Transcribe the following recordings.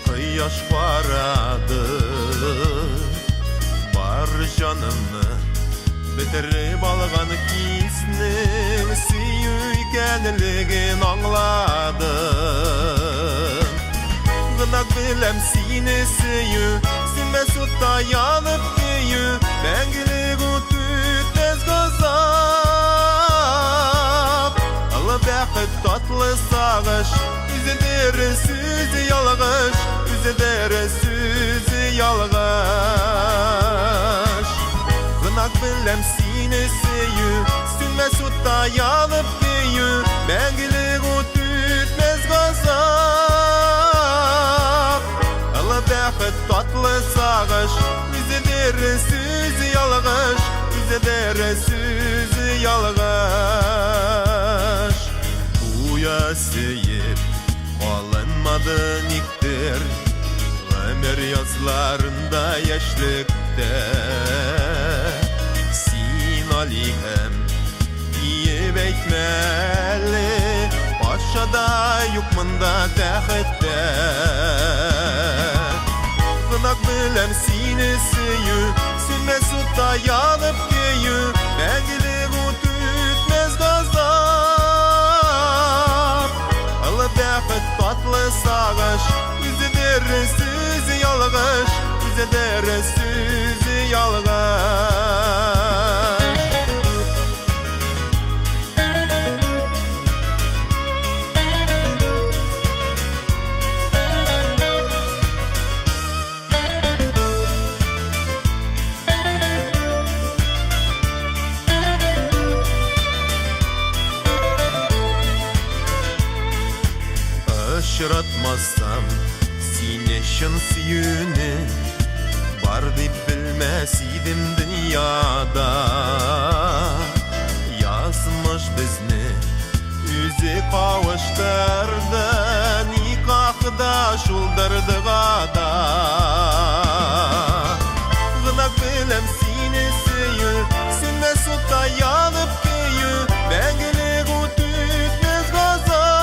Kıyaş varadı Bar canımı Bitirip algan kisnin Süyükenligin anladım Gınak bilem seni süyü Sin mesutta yanıp düyü Bengilik utütmez gazap Allah bakıt tatlı sağış Üzüdür süzü yalgış Üzüdür süzü yalgış Gınak bilem seni süyü Sin mesutta yanıp düyü Bengilik utütmez gazap Allah bakıt tatlı sağış Üzüdür süzü yalgış Üzüdür süzü yalgış Uya seyip alınmadın iktir Ömür yazlarında yaşlıkta Sin alihem iyi bekmeli Paşada yukmanda tehitte Gınak bilem seni süyü Sin mesutta yanıp düyü Bengilik utütmez gazap Allah bakıt tatlı sağış Üzüdür süzü yalgış Üzüdür süzü yalgış Aşıratmazsam sine şın süyünü Var dip bilmesiydim dünyada Yazmış bizni Üzü kavuşturdu Nikahda şuldurdığada Gınak bilem seni süyü Sin mesutta yanıp düyü Bengilik utütmez gazap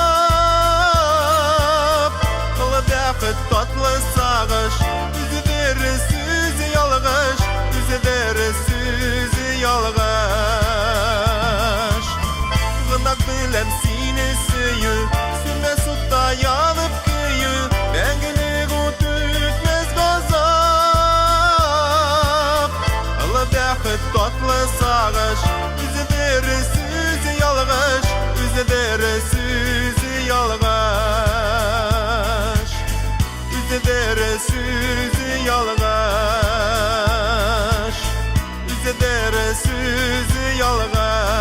Bakıt tatlı sağış Üzüdür süzü yalgış Üzüdür süzü yalgış Gınak bilem seni süyü Sin mesutta yanıp düyü Bengilik utütmez gazap Allah bakıt tatlı sağış Üzüdür süzü yalgış Üzüdür süzü yalgış Üzüdür süzü yalgış Üzüdür süzü yalgış